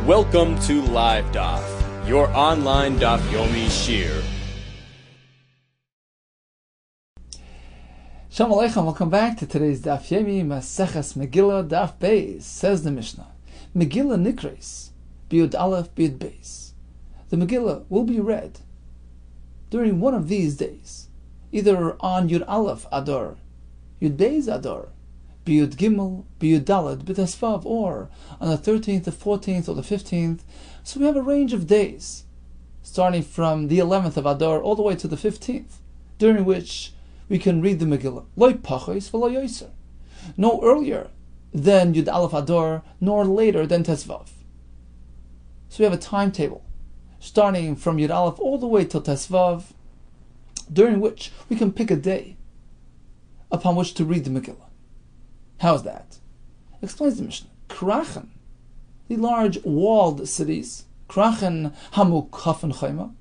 Welcome to Live Daf, your online Daf Yomi Shir. Shalom Aleichem, welcome back to today's Daf Yomi, Maseches Megillah, Daf Beis. Says the Mishnah, Megillah Nikres, Biyud Aleph, Biyud Beis. The Megillah will be read during one of these days, either on Yud Aleph Adar, Yud Beis Adar, Biyud Gimel, Biyud Daled, B'Tesvav, or on the 13th, the 14th, or the 15th. So we have a range of days, starting from the 11th of Adar all the way to the 15th, during which we can read the Megillah. Lo pachos v'lo yoser. No earlier than Yud Aleph Adar, nor later than Tesvav. So we have a timetable, starting from Yud Aleph all the way till Tesvav, during which we can pick a day upon which to read the Megillah. How's that? Explains the Mishnah. Krachen, the large walled cities, Krachen Hamukhafen Chayma,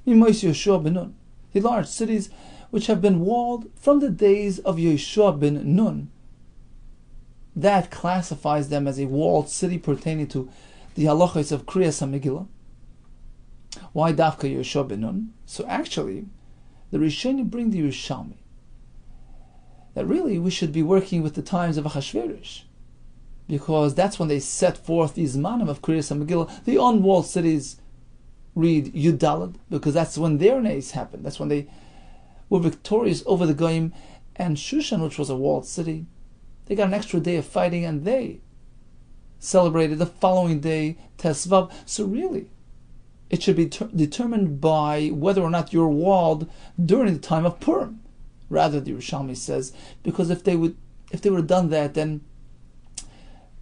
Mimois Yeshua ben Nun, the large cities which have been walled from the days of Yeshua ben Nun. That classifies them as a walled city pertaining to the halachos of Kriyas HaMegillah. Why Dafka Yeshua ben Nun? So actually, the Rishonim bring the Yerushalmi that really we should be working with the times of Achashverosh, because that's when they set forth these manim of Kriyas HaMegillah. The unwalled cities read Yud Daled, because that's when their nays happened. That's when they were victorious over the Goyim. And Shushan, which was a walled city, they got an extra day of fighting, and they celebrated the following day, Tesvav. So really, it should be determined by whether or not you're walled during the time of Purim. Rather, the Yerushalmi says, because if they would have done that, then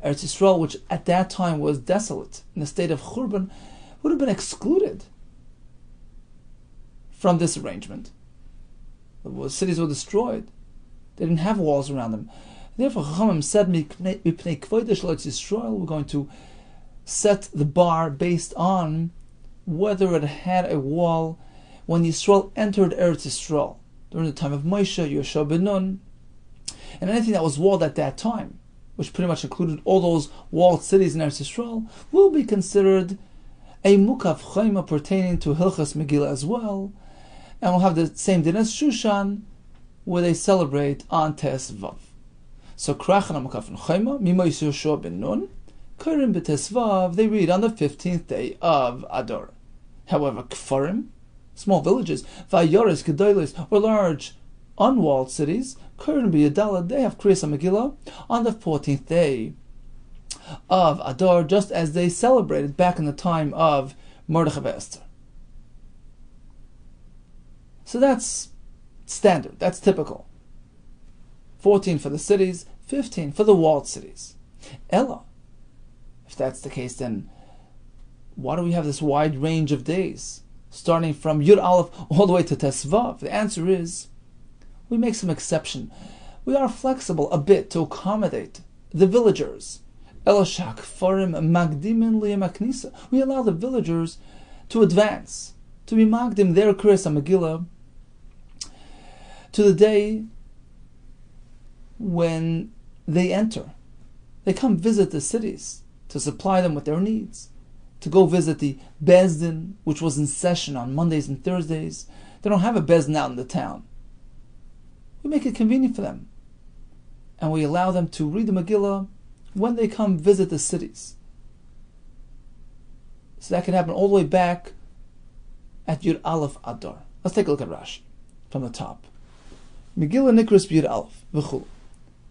Eretz Yisrael, which at that time was desolate, in a state of Churban, would have been excluded from this arrangement. The cities were destroyed. They didn't have walls around them. Therefore, Chachamim said, we're going to set the bar based on whether it had a wall when Yisrael entered Eretz Yisrael, during the time of Moshe, Yeshua ben Nun, and anything that was walled at that time, which pretty much included all those walled cities in Eretz Yisrael, will be considered a mukaf chayma pertaining to Hilchas Megillah as well, and will have the same din as Shushan, where they celebrate on Tesvav. So Krachan mukaf chayma mimois Yeshua ben Nun, Kurim b'Tesvav, they read on the 15th day of Adar. However, Kfarim, small villages, Vayoris, Gedolos, or large unwalled cities, Kurim b'Yadala, they have Kriyas HaMegillah on the 14th day of Adar, just as they celebrated back in the time of Mordechai Esther. So that's standard, that's typical. 14 for the cities, 15 for the walled cities. Ella, if that's the case, then why do we have this wide range of days, starting from Yud Aleph all the way to Tesvav? The answer is, we make some exception. We are flexible a bit to accommodate the villagers. We allow the villagers to advance, to be magdim their Kriyas HaMegillah to the day when they enter. They come visit the cities to supply them with their needs, to go visit the Bezdin, which was in session on Mondays and Thursdays. They don't have a Bezdin out in the town. We make it convenient for them, and we allow them to read the Megillah when they come visit the cities. So that can happen all the way back at Yud Aleph Adar. Let's take a look at Rashi from the top. Megillah Nikras Yud Aleph v'chul.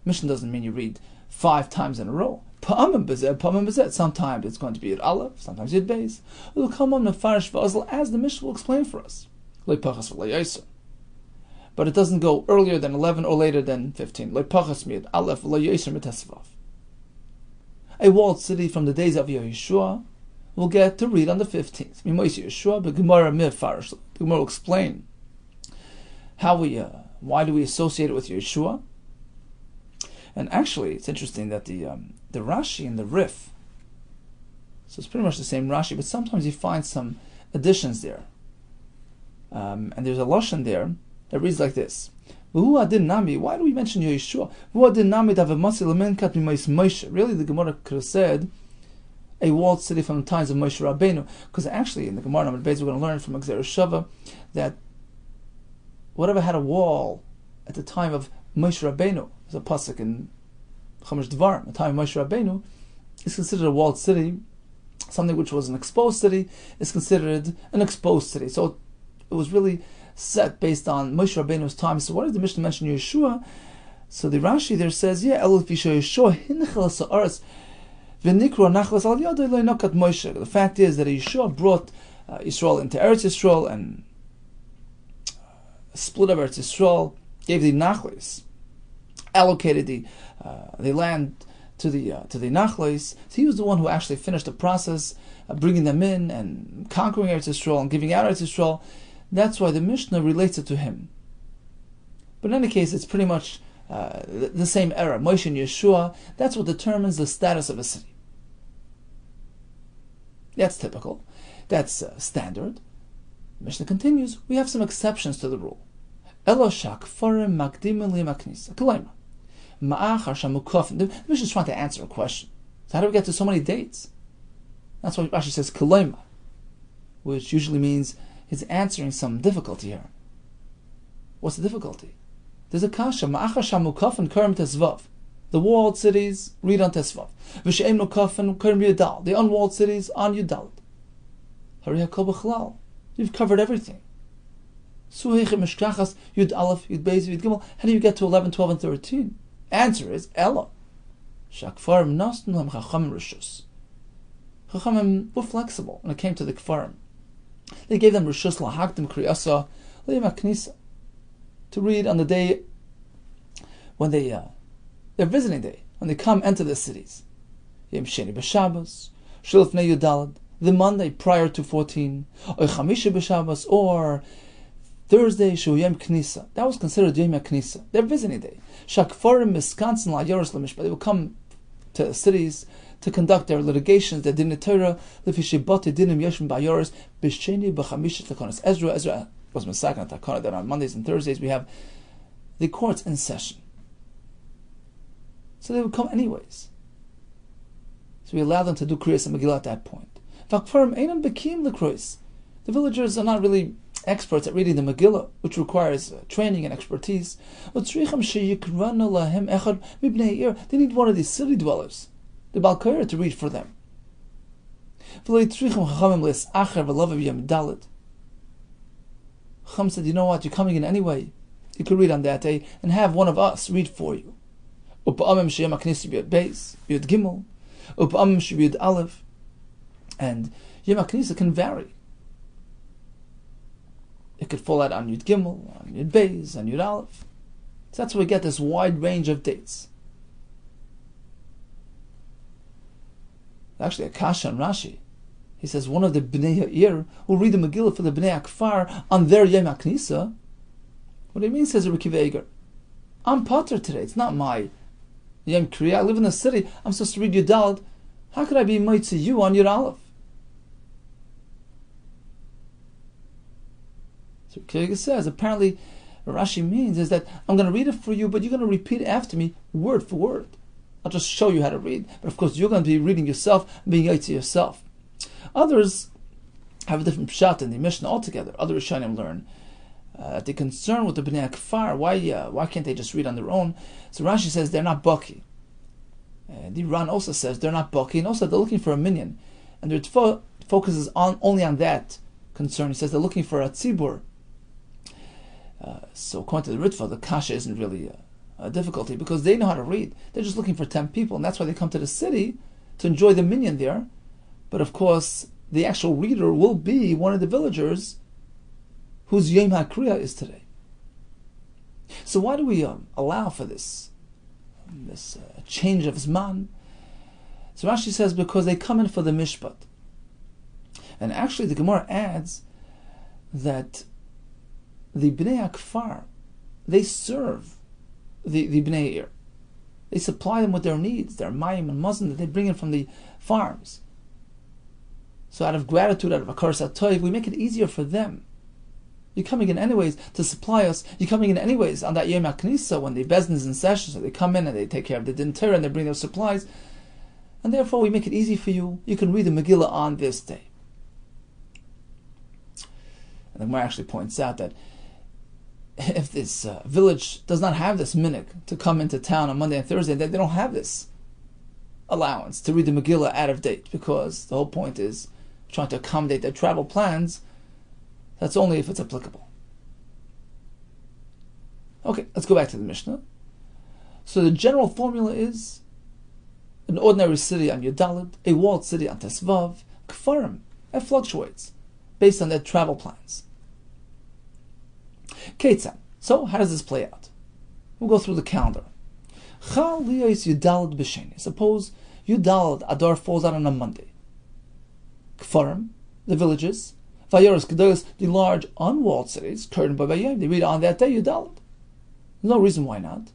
Mission doesn't mean you read 5 times in a row. Pa'amim b'zeh. Sometimes it's going to be Yud Aleph, sometimes Yud Beis. It'll come on Mefarish v'azal, as the Mishnah will explain for us. Lo pachas v'lo yoser. But it doesn't go earlier than 11 or later than 15. Lo pachas miyud Aleph v'lo yoser mitesvav. A walled city from the days of Yeshua will get to read on the 15th. Mimois Yeshua b'Gemara Mefarish. The Gemara will explain why do we associate it with Yeshua. And actually, it's interesting that the Rashi and the Rif, so it's pretty much the same Rashi, but sometimes you find some additions there. And there's a lashon there that reads like this: Why do we mention Yeshua? Really, the Gemara could have said a walled city from the times of Moshe Rabbeinu. Because actually, in the Gemara Amud Beis, we're going to learn from Gzeira Shava that whatever had a wall at the time of Moshe Rabbeinu, there's a pasuk in Chumash Devarim, the time of Moshe Rabbeinu, is considered a walled city. Something which was an exposed city is considered an exposed city. So it was really set based on Moshe Rabbeinu's time. So why did the Mishnah mention Yeshua? So the Rashi there says, yeah, Elul Fisha Yeshua hinchel sa'aretz v'nikro nachlas al yadoi lo nokat Moshe. The fact is that Yeshua brought Yisrael into Eretz Yisrael and split up Eretz Yisrael, gave the nachlas, allocated the land to the nachlas. So he was the one who actually finished the process of bringing them in and conquering Eretz Yisrael and giving out Eretz Yisrael. That's why the Mishnah relates it to him. But in any case, it's pretty much the same era. Moshe and Yeshua, that's what determines the status of a city. That's typical. That's standard. The Mishnah continues, we have some exceptions to the rule. Eloshak forim makdim limaknisa. Kalaima. The Mishnah is trying to answer a question. So how do we get to so many dates? That's why Rashi says kalaima, which usually means he's answering some difficulty here. What's the difficulty? There's a kasha. Ma'achar shamukaf and kerem tesvav. The walled cities read on tesvav. V'she'em nukaf and kerem yudal. The unwalled cities on yudal. Hari hakol b'chlal. You've covered everything. Suheiche mishkachas yud aleph yud beis yud gimel. How do you get to 11, 12, and 13? Answer is Ella. Shakfarim nastum lam chachamim rishus. Chachamim were flexible when it came to the kfarim. They gave them rishus lahakdim kriyasa le'maknisa, to read on the day when their visiting day, when they come enter the cities. Yom Sheni b'Shabbos, Shilfnei Yudalad, the Monday prior to 14, or Chamisha b'Shabbos, or Thursday Shu Yom Knisa. That was considered Yom Knisa, their visiting day. Shakfarim miskansin la yoros lemishpat. They would come to the cities to conduct their litigations, their din Torah, lefishibati dinim yeshim ba'yoros b'sheni b'chamishet lekonos. Ezra was Masakan Takana, that on Mondays and Thursdays we have the courts in session. So they would come anyways. So we allowed them to do Kriyas and Megillah at that point. The villagers are not really experts at reading the Megillah, which requires training and expertise. They need one of these city dwellers, the Balkair, to read for them. Chum said, you know what, you're coming in anyway. You could read on that day and have one of us read for you. And Yom HaKnisa can vary. It could fall out on Yud Gimel, on Yud Beis, on Yud Aleph. So that's where we get this wide range of dates. Actually, Akasha and Rashi, he says one of the Bnei Ya'ir will read the Megillah for the Bnei Akfar on their Yom HaKnisa. What do you mean, says Rabbi Akiva Eiger? I'm Potter today. It's not my Yom Kriya. I live in the city. I'm supposed to read Yud Daled. How could I be Moitzi you on Yud Aleph? So Rabbi says, apparently, what Rashi means is that I'm going to read it for you, but you're going to repeat it after me, word for word. I'll just show you how to read. But of course, you're going to be reading yourself, being Yaitzi yourself. Others have a different pshat in the Mishnah altogether. Other Rishonim learn that they're concerned with the Bnei Akfar. Why can't they just read on their own? So Rashi says they're not baki. The Ran also says they're not baki, and also they're looking for a minyan. And their focuses only on that concern. He says they're looking for a tzibur. So according to the Ritva, the kasha isn't really a difficulty because they know how to read. They're just looking for 10 people, and that's why they come to the city to enjoy the minyan there. But of course, the actual reader will be one of the villagers whose Yom HaKriya is today. So why do we allow for this change of Zman? So Rashi says because they come in for the Mishpat. And actually the Gemara adds that the Bnei Akfar, they serve the Bnei Ir. They supply them with their needs, their mayim and mazon that they bring in from the farms. So out of gratitude, out of akaras hatoiv, we make it easier for them. You're coming in anyways to supply us. You're coming in anyways on that Yom HaKnisa when the Bezdin is in session, so they come in and they take care of the Din Torah and they bring their supplies. and therefore we make it easy for you. You can read the Megillah on this day. And the Gemara actually points out that if this village does not have this minhag to come into town on Monday and Thursday, that they don't have this allowance to read the Megillah out of date, because the whole point is trying to accommodate their travel plans. That's only if it's applicable. Okay, let's go back to the Mishnah. So the general formula is an ordinary city on Yudalid, a walled city on Tesvav, Kfarim. It fluctuates based on their travel plans. Ketzan. So how does this play out? We'll go through the calendar. Chal liyos Yudalid b'sheni. Suppose Yudalid Adar falls out on a Monday. Kfarim, the villages. Vayoros Kedolos, the large unwalled cities. Curtain Babayim, they read on that day Yudalid. No reason why not.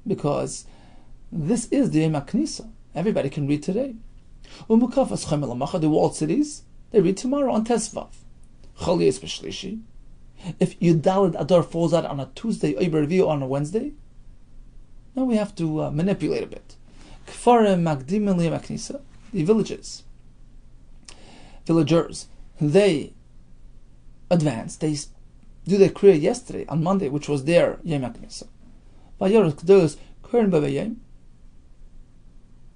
Because this is the Yom HaKnisa. Everybody can read today. Umukafas Chemel, the walled cities, they read tomorrow on Tesvav. Chaliyas b'shlishi. If Yudalid Adar falls out on a Tuesday, Ober Revi'u on a Wednesday, now we have to manipulate a bit. Kfarim Magdimin Yom HaKnisa, the villagers, they advance, they do their kriya yesterday, on Monday, which was their Yom HaKnisa. Vayoros Kedolos, Curtain Babayim,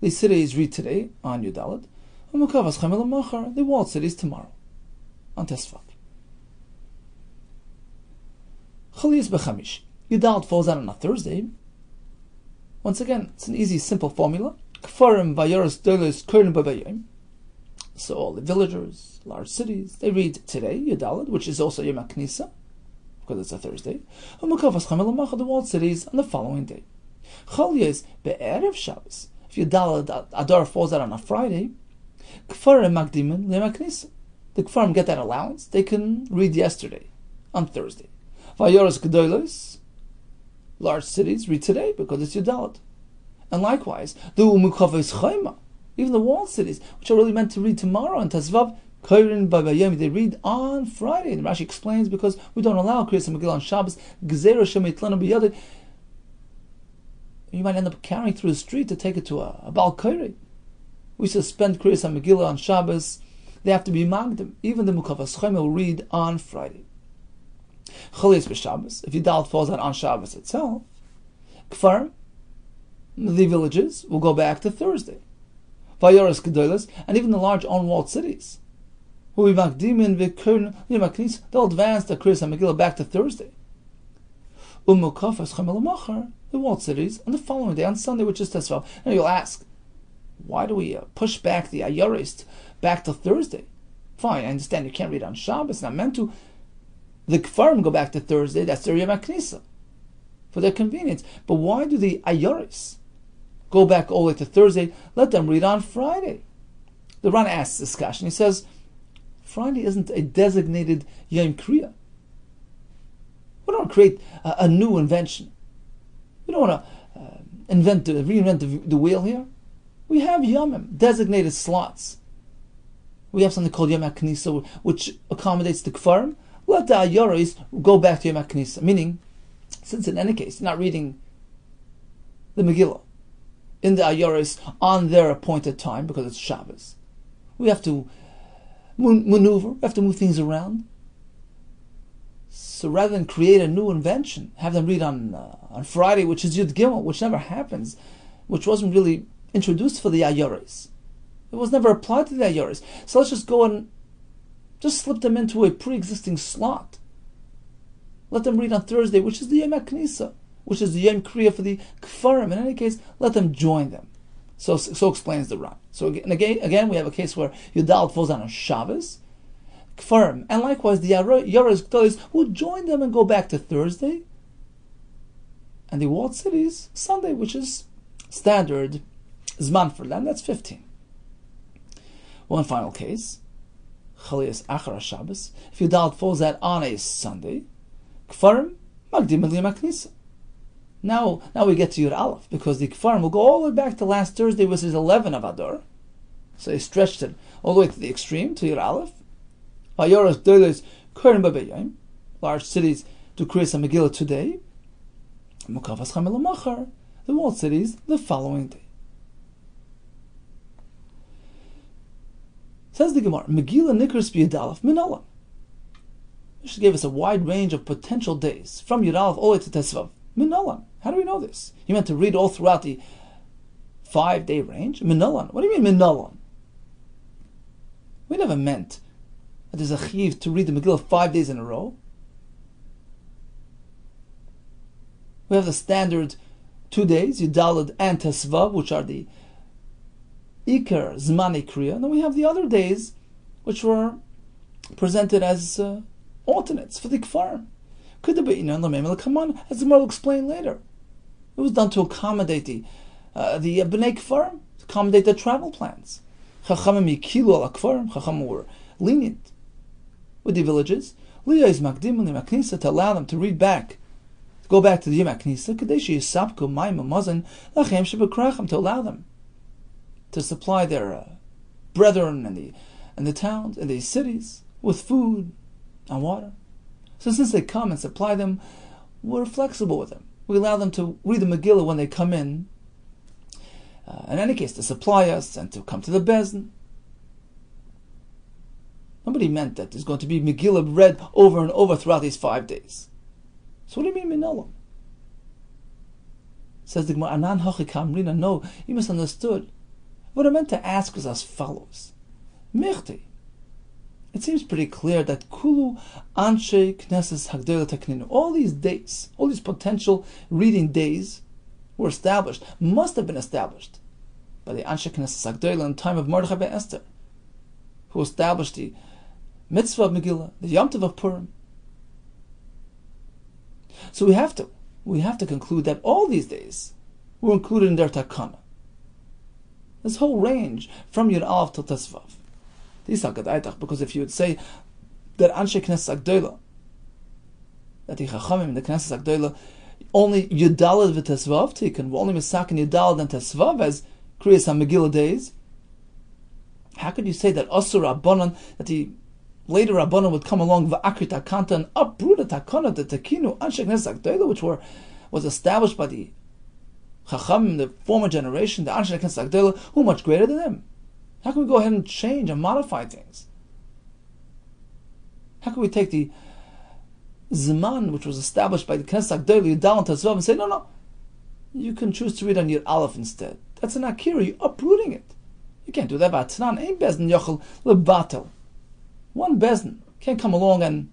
the cities read today on Yudalid. Umukavas Chemel Machar, the walled cities tomorrow on Tesvav. Chaliyas b'chamish. Yudalid falls out on a Thursday. Once again, it's an easy, simple formula. Kfarim Vayoros Kedolos, Curtain Babayim. So all the villagers, large cities, they read today Yudalid, which is also Yom HaKnisa, because it's a Thursday. Umukavas Chemel Machar, the walled cities on the following day. Chaliyas be'erev Shabbos. If Yudalid Adar falls out on a Friday, Kfarim Magdimin Yom HaKnisa. The Kfarim get that allowance. They can read yesterday on Thursday. Vayoros Kedolos, large cities, read today because it's Yudalid. And likewise, the Umukavos Chayma, even the walled cities, which are really meant to read tomorrow on Tesvav, Korin Babayim, they read on Friday. And Rashi explains because we don't allow Kriyas Megillah on Shabbos. Gzeira Shemitlana B'Yadei. You might end up carrying through the street to take it to a Baal Koiri. We suspend Kriyas Megillah on Shabbos. They have to be Magdim. Even the Mukavas Chayma will read on Friday. Chaliyas b'Shabbos. If Yudalid falls out on Shabbos itself, Kfarim, the villages, will go back to Thursday. Vayoros Kedolos, and even the large unwalled cities, who will be Magdimin v'Kurn Yom HaKnisa, they'll advance the Kriyas Megillah back to Thursday. Umukafas Chemel Machar, the walled cities, on the following day, on Sunday, which is Tesvav. Now you'll ask, why do we push back the Ayoris back to Thursday? Fine, I understand you can't read on Shabbos, not meant to. The Kfarim go back to Thursday, that's their Yom HaKnisa, for their convenience. But why do the Ayoris go back all the way to Thursday? Let them read on Friday. The Ran asks this question. He says, Friday isn't a designated Yom Kriya. We don't want to create a new invention. We don't want to reinvent the wheel here. We have Yomim, designated slots. We have something called Yom HaKnisa, which accommodates the Kfarim. Let the Ayoris go back to Yom HaKnisa. Meaning, since in any case, you're not reading the Megillah in the Ayoris on their appointed time because it's Shabbos, we have to maneuver, we have to move things around. So rather than create a new invention, have them read on Friday, which is Yud Gimel, which never happens, which wasn't really introduced for the Ayoris. It was never applied to the Ayoris. So let's just go and just slip them into a pre-existing slot. Let them read on Thursday, which is the Yom HaKnisa, which is the Yom Kriya for the Kfarim. In any case, let them join them. So explains the Ran. So again, we have a case where Yudalid falls on Shabbos, Kfarim, and likewise the Yoros Gdolis will join them and go back to Thursday, and the walled cities Sunday, which is standard Zman for them. That's 15. One final case. Chaliyas Achar Shabbos. If Yudalid falls out on a Sunday, Kfarim Magdim Yom HaKnisa. Now we get to Yud Aleph, because the Kfarim will go all the way back to last Thursday, which is 11 of Adar. So they stretched it all the way to the extreme, to Yud Aleph. Vayoros Kedolos Korin Babayim. Large cities do Kriyas Megillah today. Mukavas Chemel Machar, the walled cities, the following day. Says the Gemara, Megillah Nikras b'Yud Minala. She gave us a wide range of potential days, from Yud Aleph all the way to Tesvav. Minala. How do we know this? You meant to read all throughout the 5-day range? Minala. What do you mean Minala? We never meant that there's a chiv to read the Megillah 5 days in a row. We have the standard 2 days, Yudalad and Tesvav, which are the Iker Zmani Kriya, and then we have the other days, which were presented as alternates for the Kfarim. Could there be come on, as the Gemara will explain later. It was done to accommodate the Bnei Kfarim, to accommodate their travel plans. Chachamim yikilu al Kfarim, Chachamim were lenient with the villages. Liya is makdim l'maknisa, to allow them to read back, to go back to the Maknisa, kadeshi yisapku mayim umazon lachem shebekrachim, to allow them to supply their brethren in the towns, in the cities, with food and water. So since they come and supply them, we're flexible with them. We allow them to read the Megillah when they come in any case, to supply us and to come to the Bezdin. Nobody meant that there's going to be Megillah read over and over throughout these 5 days. So what do you mean, Minala? Says the Gemara, Anan hachi kamrina, no, you misunderstood. What I meant to ask was as follows. Mirti. It seems pretty clear that Kulu Anshe Knesses Hagdolah Tekninu, all these days, all these potential reading days were established, must have been established by the Anshe Knesses Hagdolah in the time of Mordechai ben Esther, who established the Mitzvah of Megillah, the Yom Tov of Purim. So we have to conclude that all these days were included in their takana. This whole range from Yud Aleph to Tesvav. Because if you would say that Anshe Knesses Hagdolah, that the Chachamim in the Knesses Hagdolah only Yudalad v'Tesvav taken, were only Misakin Yudalad and Tesvav as Kriyas HaMegillah days, how could you say that Asur Rabbanon, that the later Rabbanon would come along v'akri takanta and uproot the takana, the Tekinu Anshe Knesses Hagdolah, which was established by the Chachamim, the former generation, the Anshe Knesses Hagdolah, who are much greater than them? How can we go ahead and change and modify things? How can we take the Zman, which was established by the Knesset Hagdolah, Yudal and Tesvav, and say, no, you can choose to read on Yud Aleph instead. That's an Akira, you're uprooting it. You can't do that by Tanan. Ain't Bezdin Yochel Lebatel. One Bezdin can't come along and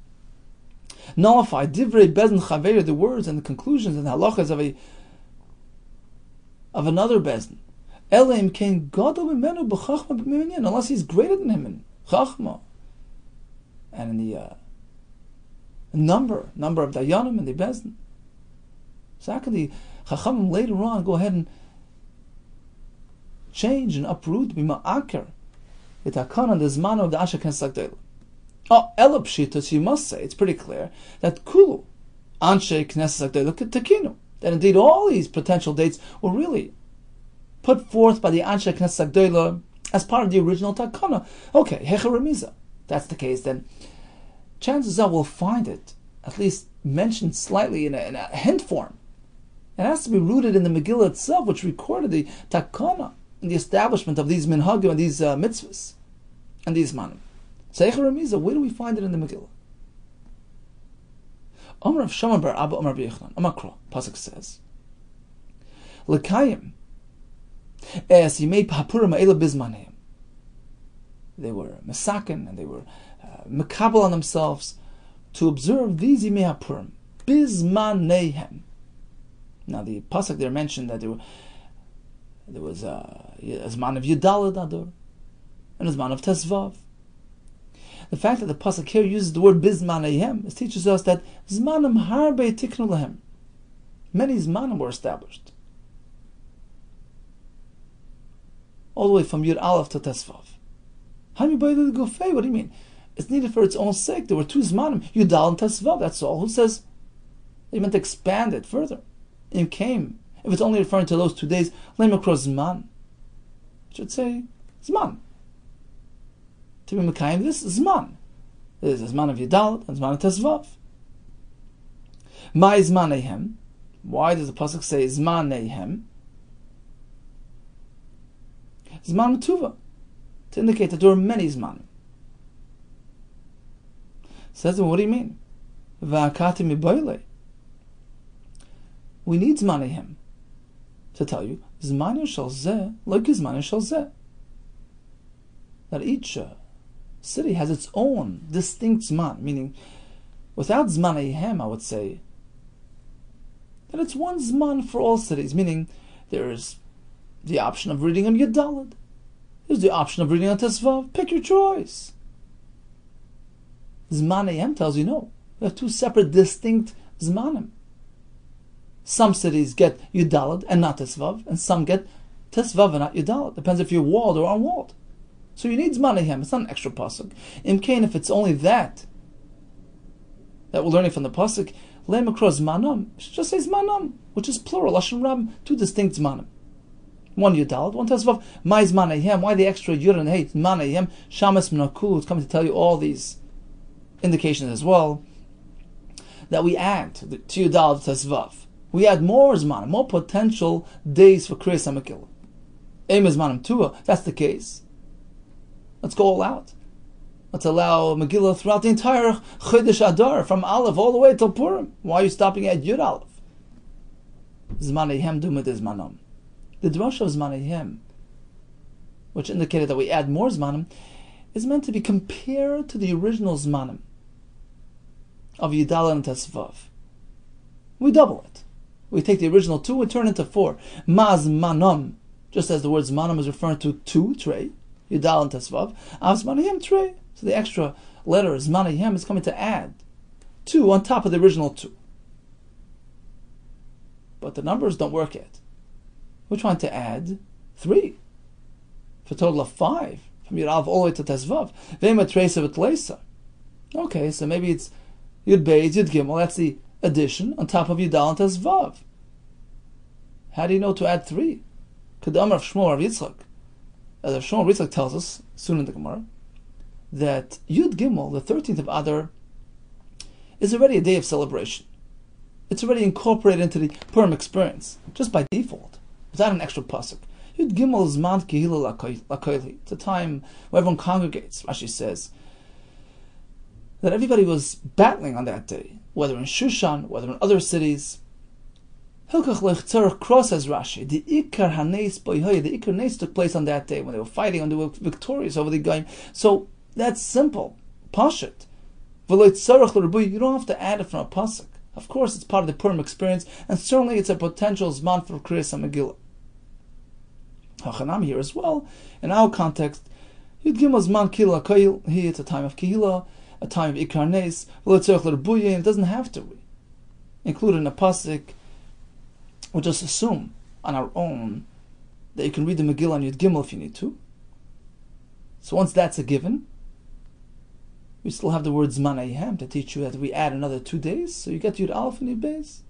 nullify Divrei Bezdin Chaver, the words and the conclusions and the halachas of another Bezdin. Elim came Gadol Mimenu b'Chachma b'Minyan, unless he's greater than him in Chachma and in the number of Dayanim and the Bezdin. So how can the Chachamim later on go ahead and change and uproot b'Ma'aker the Takana, the Zman of the Anshe Knesses Hagdolah? Oh, Elapshitos, you must say, it's pretty clear that Kulu Anshe Knesses Hagdolah Tekinu, that indeed all these potential dates were really put forth by the Anshe Knesses Hagdolah as part of the original Takana. Okay, Hecheremiza. That's the case, then chances are we'll find it at least mentioned slightly in a hint form. It has to be rooted in the Megillah itself, which recorded the Takana and the establishment of these minhagim and these mitzvahs and these manim. So Hecheremiza, where do we find it in the Megillah? Amar of Shimon bar Abba Amar B'Yochanan, Amakra, Pasuk says, L'kayim, as he made Papurim Ha'ela Bizmaneim. They were Mesakin and they were Mekabel on themselves to observe these Yimei HaPurim Bizmanehem. Now the pasuk there mentioned that there was a Zman of Yudalad Ador and a Zman of Tesvav. The fact that the pasuk here uses the word Bizmanehem teaches us that Zmanim Harbe Tiknu Lahem. Many Zmanim were established, all the way from Yud Aleph to Tesvav. What do you mean? It's needed for its own sake. There were 2 Zmanim, Yudal and Tesvav, that's all. Who says they meant to expand it further? It came, if it's only referring to those 2 days, Lemakro Zman. It should say Zman. To be Mekayim, this is Zman. There's a Zman of Yudal and Zman of Tesvav. My Zmanehem. Why does the pasuk say Zmanehem? Zman Tuva. to indicate that there are many Zmanim. Says, what do you mean? V'akati miboyle. We need Zmanihim to tell you, Zmanu shel zeh, like Zmanu shel zeh. That each city has its own distinct Zman, meaning without Zmanihim, I would say that it's one Zman for all cities, meaning there's the option of reading on Yudalad, there's the option of reading on Tesvav, pick your choice. Zmanihim tells you no, we have two separate distinct Zmanim. Some cities get Yudalad and not Tesvav, and some get Tesvav and not Yudalad. Depends if you're walled or unwalled. So you need Zmanihim. It's not an extra pasuk. Imkain, if it's only that we're learning from the pasuk, Leim across Zmanam, just say Zmanam, which is plural, Lashon Rab, two distinct Zmanim. One Yudalad, one Tesvav. My Zmanihim, why the extra Yud and Hey? Zmanihim, Shamas Menakul, it's coming to tell you all these indications as well, that we add to Yudalad Tesvav. We add more Zmanim, more potential days for Kriyas HaMegillah. Eim Zmanim Tua, if that's the case, let's go all out. Let's allow Megillah throughout the entire Chodesh Adar, from Aleph all the way till Purim. Why are you stopping at Yud Aleph? Zmaneihem dumid Zmanom. The drush of Zmaneihem, which indicated that we add more Zmanim, is meant to be compared to the original Zmanim of Yudalad and Tesvav. We double it. We take the original 2, we turn it into 4. Maz Manom, just as the word Zmanim is referring to 2, Trey, Yudal and Tesvav, Av Zmanihim, Trey. So the extra letter, Zmanihim, is coming to add 2 on top of the original 2. But the numbers don't work yet. We're trying to add 3, for a total of 5, from Yudal all the way to Tesvav. Vema Tresa V'Tleisa. Okay, so maybe it's Yud Beis, Yud Gimel, that's the addition on top of Yudal and Tesvav. How do you know to add 3? Kedamar of Shmuel Rav Yitzchak. As Rav Shmuel Rav Yitzchak tells us soon in the Gemara, that Yud Gimel, the 13th of Adar, is already a day of celebration. It's already incorporated into the Purim experience, just by default, without an extra pasuk. Yud Gimel is Mount Kehila Lakoili. It's a time where everyone congregates. Rashi says that everybody was battling on that day, whether in Shushan, whether in other cities. Hilkach Lechtzarach Cross, says Rashi, the Ikar Hanes Boyhoy, the Ikar Nes took place on that day when they were fighting and they were victorious over the Goyim. So that's simple. Pashut. You don't have to add it from a pasuk. Of course, it's part of the Purim experience, and certainly it's a potential Zman for Kriyas HaMegillah. Hachanami here as well, in our context, Yud Gimel Zman Kehila Koil, here it's a time of Kehila, a time of Ikar Nes, it doesn't have to be included in a pasuk. We'll just assume on our own that you can read the Megillah on Yud Gimel if you need to. So once that's a given, we still have the word Zmaneihem to teach you that we add another 2 days, so you get Yud Aleph and Yud Beis.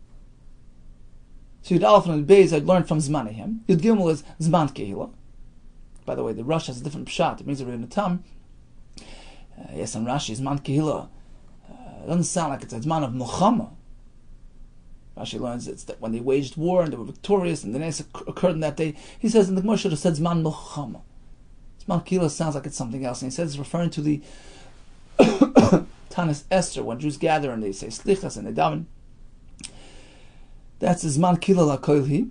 So Yud Aleph and Yud Beis I'd learned from Zmaneihem. Yud Gimel is Zman Kehila. By the way, the Rush has a different pshat. It means in the Tam. Yes, and Rashi, Zman Kehila. It doesn't sound like it's a Zman of Milchama. Rashi learns it's that when they waged war and they were victorious and the Nes occurred in that day, he says in the Gemara should have said Zman Milchama. Zman Kehila sounds like it's something else, and he says it's referring to the Tanis Esther, when Jews gather and they say Slichas and they daven. That's Zman Kehila Lakoilhi.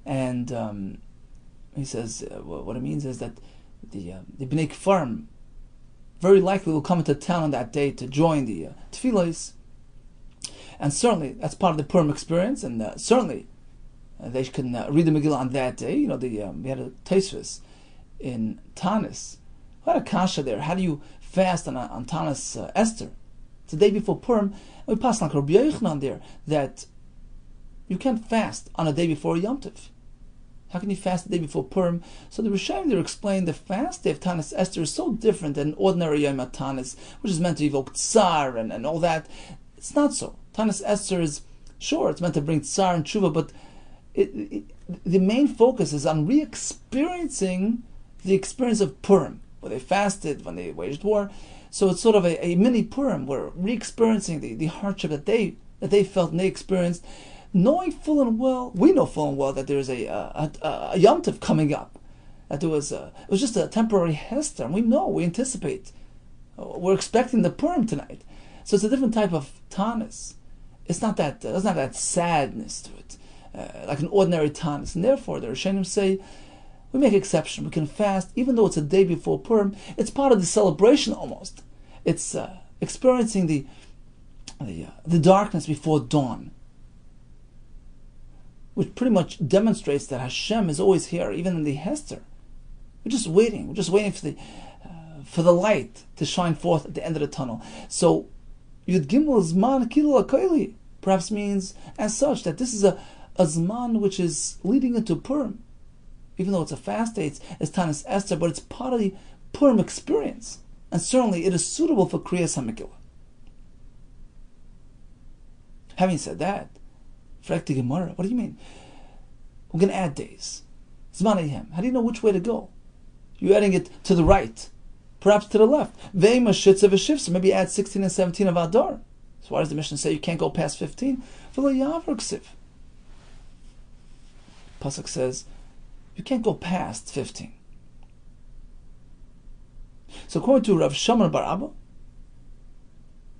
And he says what it means is that the Bnei Kfarim very likely will come into town on that day to join the Tefillos. And certainly that's part of the Purim experience, and certainly they can read the Megillah on that day. You know, we had a Tosfos in Tanis. We had a kasha there. How do you fast on Tanis Esther? It's the day before Purim. And we pass like Rabbi Yehuda there that you can't fast on a day before Yom Tov. How can you fast the day before Purim? So the Rishonim there explain the fast day of Tanis Esther is so different than ordinary Yom Tanis, which is meant to evoke tsar and all that. It's not so. Tanis Esther is, sure, it's meant to bring tsar and tshuva, but the main focus is on re-experiencing the experience of Purim, where they fasted, when they waged war. So it's sort of a mini Purim, where re-experiencing the hardship that they felt and they experienced, knowing full and well, we know full and well that there's a Yom Tov coming up, that it was just a temporary hester, and we anticipate, we're expecting the Purim tonight. So it's a different type of tanis. It's not that there's not that sadness to it, like an ordinary tanis. And therefore, the Rishonim say we make exception. We can fast even though it's a day before Purim. It's part of the celebration almost. It's experiencing the darkness before dawn, which pretty much demonstrates that Hashem is always here, even in the Hester. We're just waiting. We're just waiting for the light to shine forth at the end of the tunnel. So Yud Gimel Zman Kilul HaKoili perhaps means as such that this is a Zman which is leading into Purim. Even though it's a fast day, it's Tanis Esther, but it's part of the Purim experience. And certainly it is suitable for Kriyas HaMegillah. Having said that, Frek the Gemara, what do you mean? We're going to add days. Zman Ehem. How do you know which way to go? You're adding it to the right, perhaps to the left. Ve'ima Shitza V'Shivsa. Maybe add 16 and 17 of Adar. So why does the Mishnah say you can't go past 15? V'lo Yavar Ksiv. Pasuk says you can't go past 15. So according to Rav Shammar Bar Abba,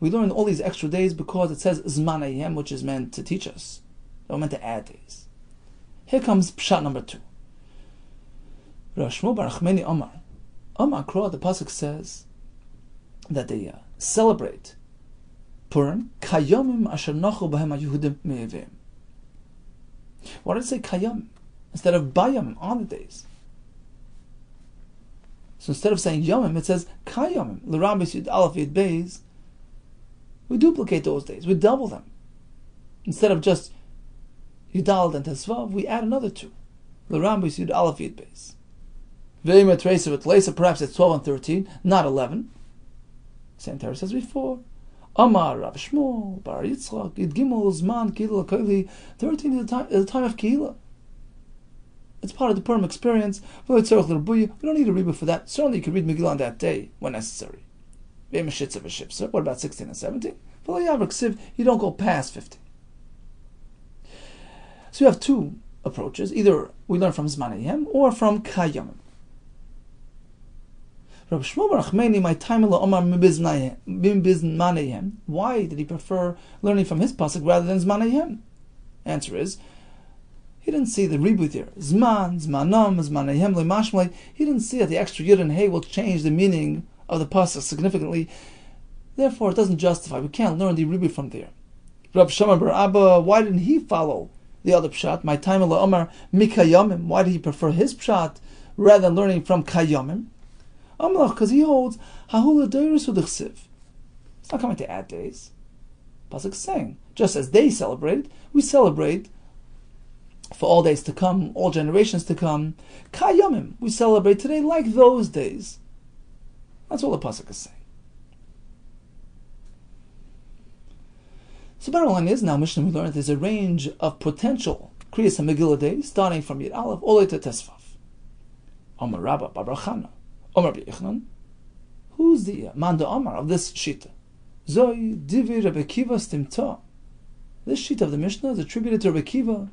we learn all these extra days because it says Zman Ayem, which is meant to teach us. We're meant to add days. Here comes Pshat number 2. Rav Shmuel Bar Achmeni Omar. Omar Kro, the pasuk says that they celebrate Purim Kayomim Asher Nochu B'hem HaYehudim Me'evim. Why did it say Kayomim instead of Bayomim, on the days? So instead of saying Yomim, it says Kayomim. L'Rabbi Yud Aleph Yud Beis. We duplicate those days. We double them. Instead of just Yudal and Tesvav, we add another 2. L'Rabbi Yud Aleph Yud Beis. Ve'ima Tracer with Lesa, perhaps it's 12 and 13, not 11. Same Torah says before. Amar Rav Shmuel Bar Yitzchak Yud Gimel Zman Kilul HaKoili. 13 is the time of Kehillah. It's part of the Purim experience. We don't need a rebbe for that. Certainly you can read Megillah on that day when necessary. What about 16 and 17? You don't go past 15. So you have 2 approaches. Either we learn from Zman Ayem or from Kayomim. Rabbi Shmuel Bar Achmeni, my time Omar Mibizman Ayem. Why did he prefer learning from his pasuk rather than Zman Ayem? Answer is, he didn't see the reboot here. Zman, Zmanam, Zman Ayem, Lemashmale. He didn't see that the extra Yud and Hey will change the meaning of the pasuk significantly. Therefore, it doesn't justify. We can't learn the reboot from there. Rav Shammar Bar Abba, why didn't he follow the other pshat? My time Omar Mikayomim. Why did he prefer his pshat rather than learning from Kayomim? Because he holds Hahula Deiris Udichsiv. It's not coming to add days. Pasuk is saying, just as they celebrated, we celebrate for all days to come, all generations to come. Kayomim, we celebrate today like those days. That's all the pasuk is saying. So bottom line is, now Mishnah we learned there's a range of potential Kriyas HaMegillah days, starting from Yud Aleph all the way to Tesvav. Omar Rabba Bar Chana, Omar B'Ichnan. Who's the Manda Omar of this Shita? Zoi Divi Rabbi Kiva Stimta. This Shita of the Mishnah is attributed to Rabbi Kiva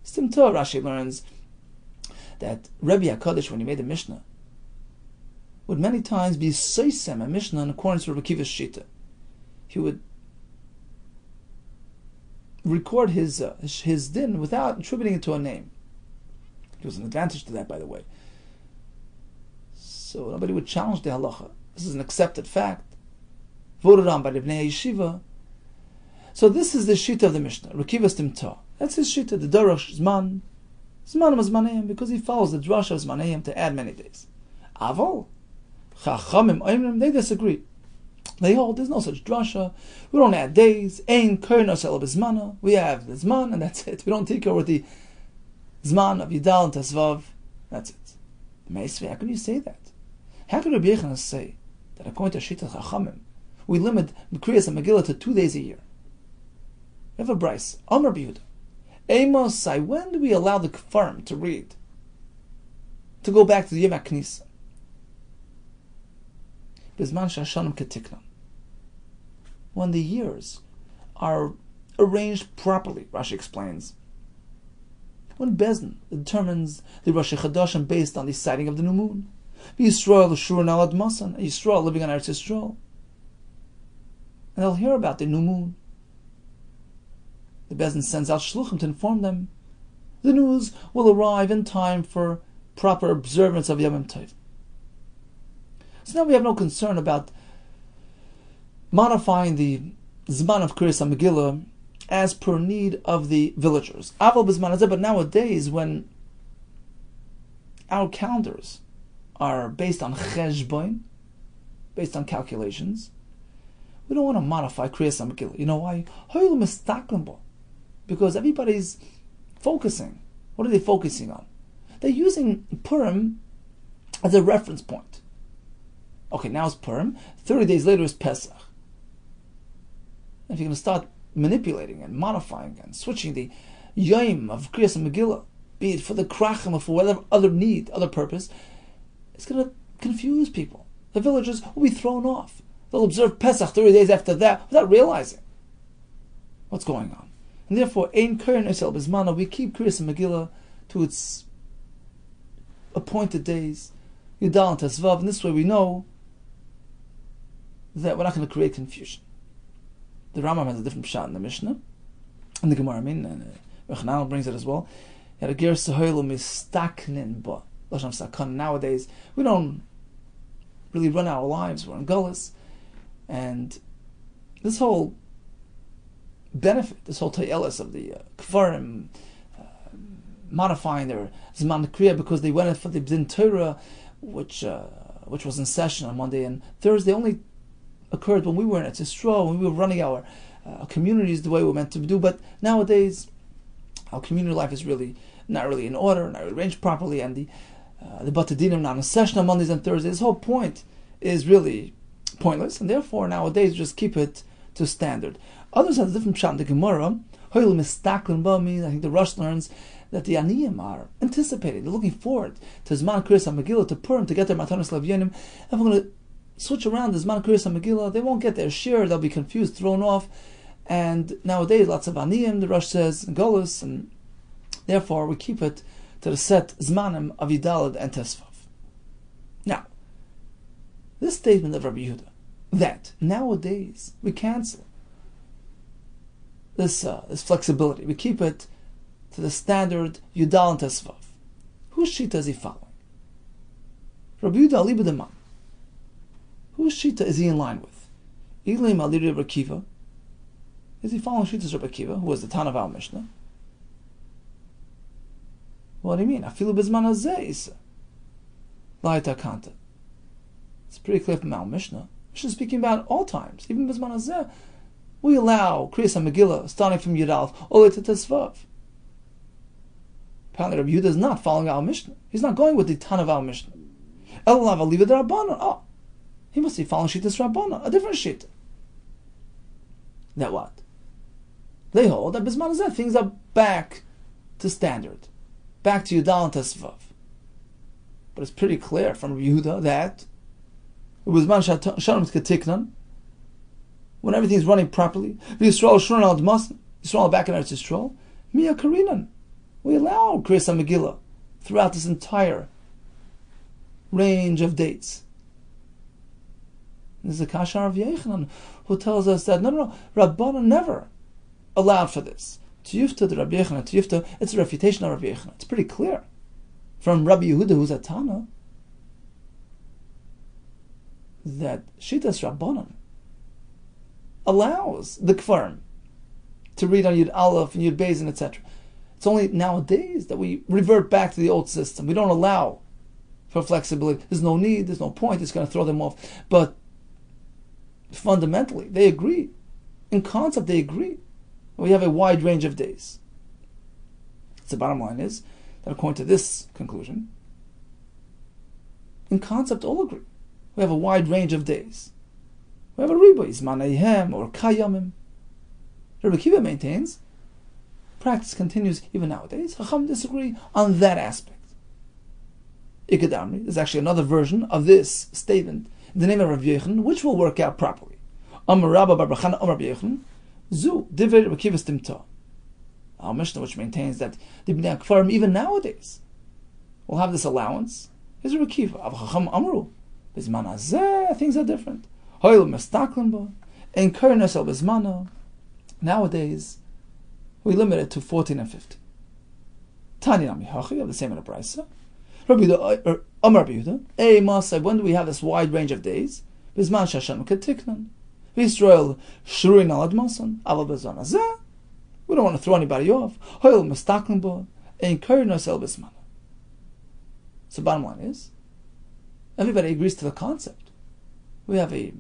Stimta. Rashi learns that Rabbi HaKadosh, when he made the Mishnah, would many times be Seisem a Mishnah in accordance with Rabbi Kiva's Shita. He would record his din without attributing it to a name. There was an advantage to that, by the way. So nobody would challenge the halacha. This is an accepted fact, voted on by the Bnei Yeshiva. So this is the Shita of the Mishnah, Rekiva Stimta. That's his Shita, the Dorosh Zman, Zmanim, because he follows the Drash of Zmanayim to add many days. Avol, Chachamim Oimrim, they disagree. They hold there's no such drasha. We don't add days. Ein Kernos El Bizmana. We have the Zman and that's it. We don't take over the Zman of Yidal and Tesvav. That's it. Meisvei, how can you say that? How can Rabbi Yehuda say that according to Shita Chachamim, we limit Kriyas and Megillah to 2 days a year? We have a bryce. Amar Yehuda. Amosai, when do we allow the Kfarim to read? To go back to the Yom HaKnisa? Bizman Shashanim Ketiknan. When the years are arranged properly, Rashi explains. when Bezdin determines the Rosh Chodashim based on the sighting of the new moon. Yisrael Shur Nalad Masan, Yisrael living on Eretz Yisrael. And they'll hear about the new moon. The Bezdin sends out shluchim to inform them. The news will arrive in time for proper observance of Yom Tov. So now we have no concern about modifying the Zman of Kriyas Megillah as per need of the villagers. But nowadays, when our calendars are based on cheshbon, based on calculations, we don't want to modify Kriyas Megillah. You know why? Because everybody's focusing. What are they focusing on? They're using Purim as a reference point. Okay, now it's Purim. 30 days later is Pesach. If you're going to start manipulating and modifying and switching the Yom of Kriyas Megillah, be it for the Krachim or for whatever other need, other purpose, it's going to confuse people. The villagers will be thrown off. They'll observe Pesach 30 days after that without realizing what's going on. And therefore, Ein Keren Esel Bizmana, we keep Kriyas Megillah to its appointed days, Yudal and Tesvav, and this way we know that we're not going to create confusion. The Rambam has a different shot in the Mishnah, and the Gemara, and Rechanal brings it as well. Nowadays, we don't really run our lives, we're in Gullus, and this whole benefit, this whole tayelis of the Kfarim modifying their Zman Kriya because they went for the B'din Torah, which was in session on Monday and Thursday, only occurred when we were in Eretz Yisrael, when we were running our communities the way we were meant to do. But nowadays, our community life is really not really in order, not really arranged properly, and the Batadinim not in session on Mondays and Thursdays. This whole point is really pointless, and therefore nowadays just keep it to standard. Others have a different shot in the Gemara. I think the Rosh learns that the Aniyim are anticipating, they're looking forward to Zman Kriyas Megillah, to Purim, to get their Matanos Lavyanim. If we're going to switch around the Zman Kriyas Megillah, they won't get their share, they'll be confused, thrown off. And nowadays, lots of Aniyim, the Rosh says, and Golus, and therefore we keep it to the set Zmanim of Yidalad and Tesvav. Now, this statement of Rabbi Yehuda, that nowadays we cancel this flexibility, we keep it to the standard Yudal and Tesvav. Whose shita is he following? Rabbi Yehuda Ali B'Daman. Whose shita is he in line with? Ilim Ali Rabbi Akiva. Is he following Shitas Rabbi Akiva, who was the Tan of our Mishnah? What do you mean? Afilu B'Zman Hazeh Isa. La'ita Kanta. It's pretty clear from our Mishnah. Mishnah is speaking about all times, even B'Zman Hazeh. We allow Kriyas Megillah starting from Yudalef all the way to Tesvav. Apparently Rabbi Yehuda is not following our Mishnah. He's not going with the Tan of our Mishnah. Elav Aliva de Rabbanon. Oh, he must be following Shitas Rabbanon, a different Shita. That what? They hold that B'Zman Hazeh things are back to standard, back to Yudal and Tesvav. But it's pretty clear from Rabbi Yehuda that B'Zman Shalom Ketiknan, when everything is running properly, Yisrael Shurun al Dmasan, Yisrael back in Eretz Yisrael, Mia Karinan. We allow Kriyas Megillah throughout this entire range of dates. This is a Kasha of Yechanan who tells us that no, Rabbanan never allowed for this. Tiyufta the Rabbi Yechanan, Tiyufta, it's a refutation of Rabbi Yechanan. It's pretty clear from Rabbi Yehuda, who's a Tana, that Shitas Rabbanan allows the Kfarim to read on Yud Aleph and Yud Beis and etc. It's only nowadays that we revert back to the old system. We don't allow for flexibility. There's no need, there's no point, it's going to throw them off. But fundamentally, they agree. In concept, they agree. We have a wide range of days. So the bottom line is that according to this conclusion, in concept, all agree. We have a wide range of days. We have a riba, Zmanayhem or Kayamim. Rabbi Akiva maintains practice continues even nowadays. Chacham disagree on that aspect. Ikadamri, there's actually another version of this statement in the name of Rabbi Yechon, which will work out properly. Amar Rabba Bar Bachana Amar Rabbi Yechon, Zu Divrei Rabbi Akiva Stimta. our Mishnah, which maintains that the Bnei Kfarim, even nowadays, will have this allowance, is a Rekiva. Av Chacham Amru, Bizman Hazeh, things are different. Hoil Mestaklim Ba, Ein Keren Esel Bizmano. Nowadays, we limit it to 14 and 15. Tani Nami Hachi, of the same in a Brisa. Rabbi Yehuda, Amar Rabbi Yehuda, Ei Masai, when do we have this wide range of days? Bizman Shashan Ketiknan. V'Yisrael Shruin Al Admasan, Aval Bezan Hazeh. We don't want to throw anybody off. Hoil Mestaklim Ba, Ein Keren Esel Bizmano. So bottom line is, everybody agrees to the concept. We have a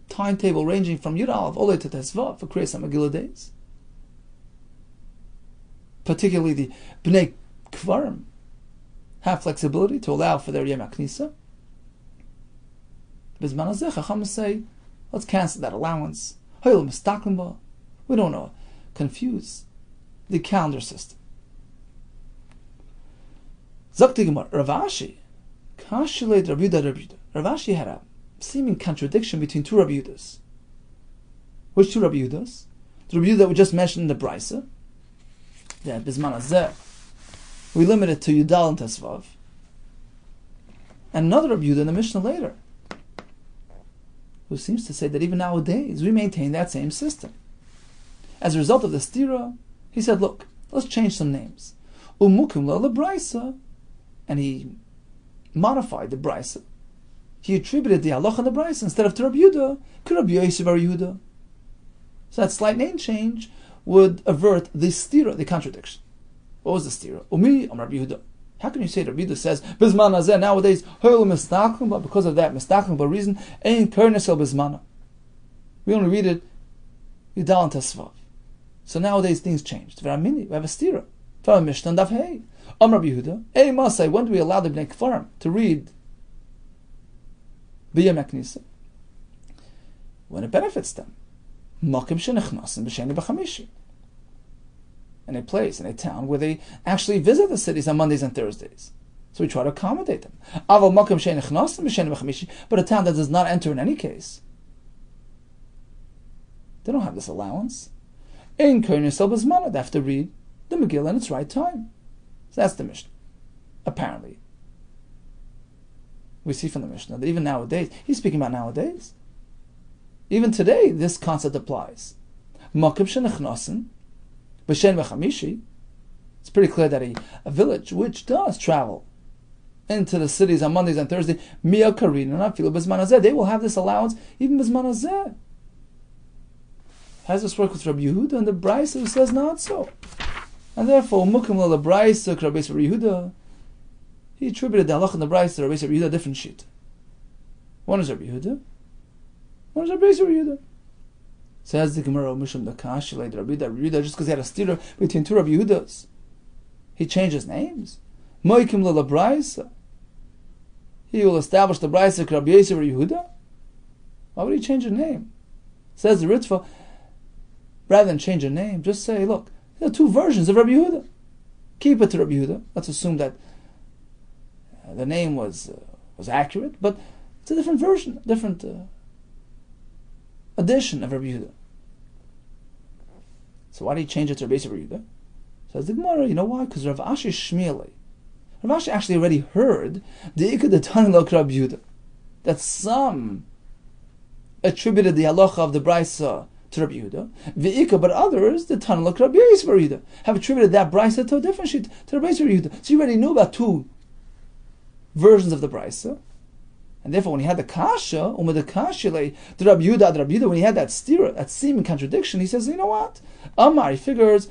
timetable ranging from Yud Aleph all the way to Tesvav for Kriyas Megillah days. Particularly the Bnei Kvarim have flexibility to allow for their Yom HaKnisa. Bizman Hazeh, Chacham say, let's cancel that allowance. Hoil Mestaklim Ba. We don't want to confuse the calendar system. Zakti Gemara, Rav Ashi, Kashiled Rabbi Yehuda. Rav Ashi had a seeming contradiction between two Rabbi Yehudas. Which two Rabbi Yehudas? The Rabbi Yehuda that we just mentioned in the Brisa, that Bizman Hazeh, we limit it to Yudal and Tesvav. And another Rabbi Yehuda in the Mishnah later, who seems to say that even nowadays we maintain that same system. As a result of the stira, he said, look, let's change some names. Umukim la Brisa, and he modified the Brisa. He attributed the halacha of the Brisa instead of to Rabbi Yehuda, to Rabbi Yosef bar Yehuda. So that slight name change would avert the stira, the contradiction. What was the stira? Umi am Rabbi Yehuda. How can you say that Rabbi Yehuda says Bizman Hazeh nowadays hoil mistaklim, but because of that mistaklim, but reason ein kernesel bizmana. We only read it Yudal and Tesvav. So nowadays things changed. We have a stira. From Mishnah Daf Hey. Rabbi Yehuda, Ei Masai, when do we allow the Bnei Kfarim to read B'Yom HaKnisa? When it benefits them. Makim Shenichnasim B'Sheni B'Chamishi. In a place, in a town where they actually visit the cities on Mondays and Thursdays. So we try to accommodate them. Aval Makim Shenichnasim B'Sheni B'Chamishi, but a town that does not enter in any case. They don't have this allowance. In Kernisel B'Zmana, they have to read the Megillah in its right time. So that's the Mishnah. Apparently. We see from the Mishnah that even nowadays, he's speaking about nowadays. Even today, this concept applies. Makim Shenichnasim B'Shen V'Chamishi. It's pretty clear that a village which does travel into the cities on Mondays and Thursdays, Mia Karin and Afilu B'Zman Hazeh, they will have this allowance even B'Zman Hazeh. How does this work with Rabbi Yehuda and the Brisa who says not so? And therefore, Mukim la Brisa, Rabbi Yehuda, he attributed the halach and the Brisa to Rabbi Yehuda a different sheet. One is Rabbi Yehuda, one is Rabbi Yehuda. Says the Gemara, Mishum the Kashi, like Rabbi Yehuda, just because he had a stira between two Rabbi Yehudas, he changed his names. Moikim la Brisa, he will establish the Brisa Rabbi Yehuda. Why would he change a name? Says the Ritva, rather than change a name, just say, look, there are two versions of Rabbi Yehuda. Keep it to Rabbi Yehuda. Let's assume that the name was accurate, but it's a different version, different edition of Rabbi Yehuda. So why did he change it to Rabbi Yehuda? Says the Gemara, you know why? Because Rav Ashi Shmieli. Rav Ashi actually already heard the Ikad Tanilok Rabbi Yehuda, that some attributed the halacha of the Brisa to Rabbi Yehuda, V'ika, but others, the Tanilok Rabbi Yehuda, have attributed that Brisa to a different sheet, to Rabbi Yehuda. So you already knew about two versions of the Brisa, and therefore when he had the Kasha, the Kasha, the Rabbi Yehuda, when he had that stira, that seeming contradiction, he says, you know what? Amar, he figures,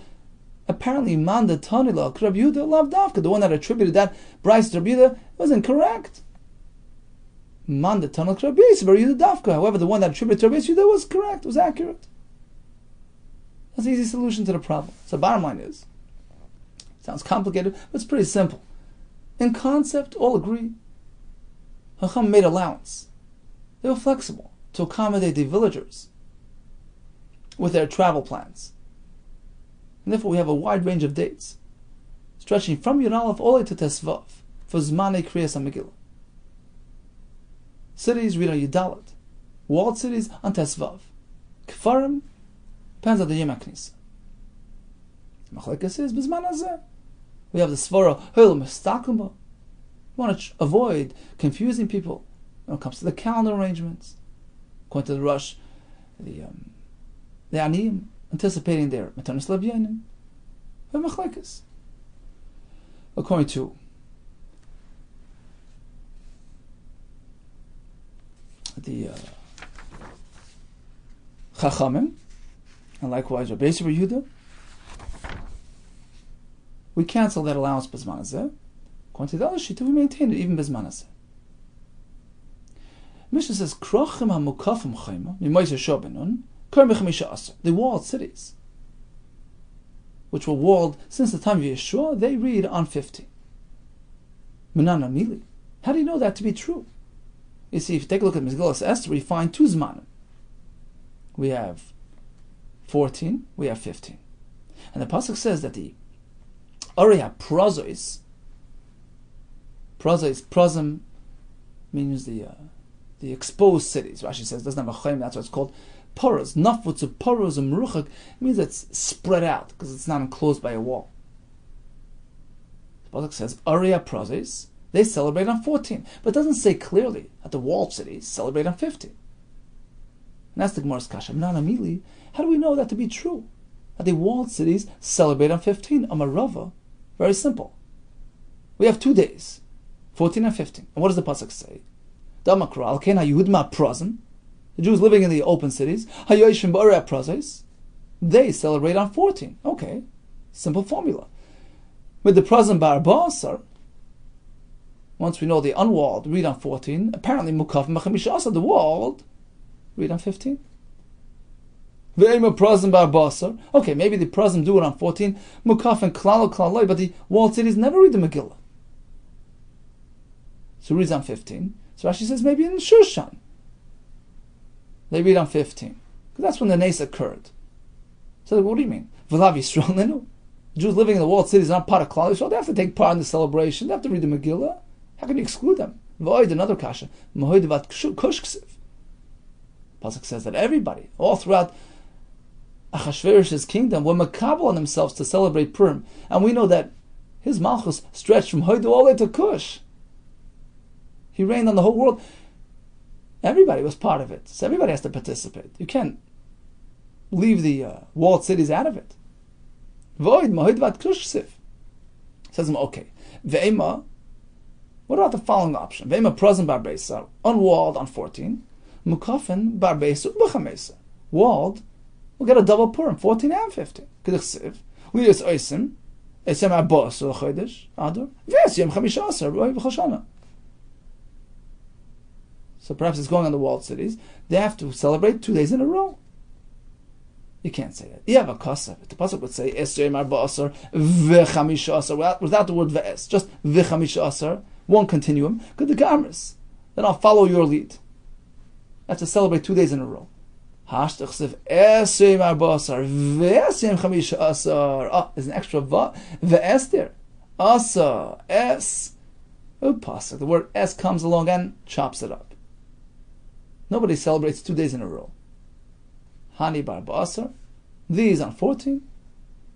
apparently Man the Tanilok Rabbi Yehuda loved Davka, the one that attributed that Brisa to Rabbi Yehuda was incorrect. Man the Tanilok Rabbi Yehuda Davka, however, the one that attributed to Rabbi Yehuda was correct, was accurate. That's an easy solution to the problem. So bottom line is, sounds complicated, but it's pretty simple. In concept, all agree. Chacham made allowance. They were flexible to accommodate the villagers with their travel plans. And therefore we have a wide range of dates, stretching from Yud Aleph all the way to Tesvav, for Zmanei Kriyas HaMegillah. Cities read on Yudalit, walled cities on Tesvav. Kfarim depends on the Yom HaKnisa. Machlekes is Bizman Hazeh. We have the Svara Hil Mistakuma. We want to avoid confusing people when it comes to the calendar arrangements. According to the Rosh, the Aniyim, anticipating their Matanis Levyanim. We have Machlekes. According to the Chachamim, and likewise Rabbi Yehuda, we cancel that allowance Bizman Hazeh. According to the other Shita, we maintain it even Bizman Hazeh. Mishnah says, Krochim ha-mukafim chayma, mimayse shobenun, kar b'chamisha asar. The walled cities, which were walled since the time of Yeshua, they read on 15. Menana Mili. How do you know that to be true? You see, if you take a look at Megillah Esther, we find two zmanim. We have 14, we have 15. And the pasuk says that the Ariya Prozois, Prozim means the exposed cities. Rashi says, doesn't have a chayim, that's what it's called. Poros, nafutzu poros umruchak, means it's spread out because it's not enclosed by a wall. The pasuk says, Ariya Prozis, they celebrate on 14, but it doesn't say clearly that the walled cities celebrate on 15. And that's the Gemara's kasha. How do we know that to be true? That the walled cities celebrate on 15? Amarava, very simple. We have 2 days, 14 and 15. And what does the pasuk say? Damakra, Alkena Yehudma Prozim, the Jews living in the open cities, Hayoshim Ba'area Prozis, they celebrate on 14. Okay, simple formula. With the Prozim Bar Ba'asar, once we know the unwalled read on 14, apparently Mukaf Machamisha Asar, the walled, read on 15. Ve'ema Prozim Bar Ba'asar, okay, maybe the Prozim do it on 14, Mukaf and Klalo Klaloi, but the walled cities never read the Megillah. So reads on 15. So Rashi says maybe in Shushan they read on 15. Because that's when the Nes occurred. So what do you mean? V'lav Yisrael Lenu? Jews living in the walled cities are not part of Klal Yisrael. They have to take part in the celebration. They have to read the Megillah. How can you exclude them? V'oid, another kasha. Mahoid vat kushksiv. Pasuk says that everybody, all throughout Achashverosh's kingdom, were makabel on themselves to celebrate Purim. And we know that his malchus stretched from Hoidu all the way to Kush. He reigned on the whole world. Everybody was part of it. So everybody has to participate. You can't leave the walled cities out of it. Void, Mahoid vat kushksiv. Says him, okay. Ve'ema, what about the following option? Ve'ema Prozim Bar Beisar, unwalled on 14. Mukafin Bar Beisar, B'chamesa. Walled, we'll get a double Purim, 14 and 15. K'dichsiv. Liyos Oisim, Esem Abbas, Chodesh, Adar, Ve'esem Chamisha Asar, B'chol Shana. So perhaps it's going on the walled cities. They have to celebrate 2 days in a row. You can't say that. You have a kasav. The pasuk would say Esrei Marba Asar V'chamisha Asar without the word Ve'es, just V'chamisha Asar, one continuum. Good the Gamris. Then I'll follow your lead. I have to celebrate 2 days in a row. Hashtachsev Esrei Marba Asar Ve'esem Chamisha Asar. Ah, there's an extra Ve'es there. Asar Es. Oh, pasuk. The word Es comes along and chops it up. Nobody celebrates 2 days in a row. Hani bar ba'asar, these on 14,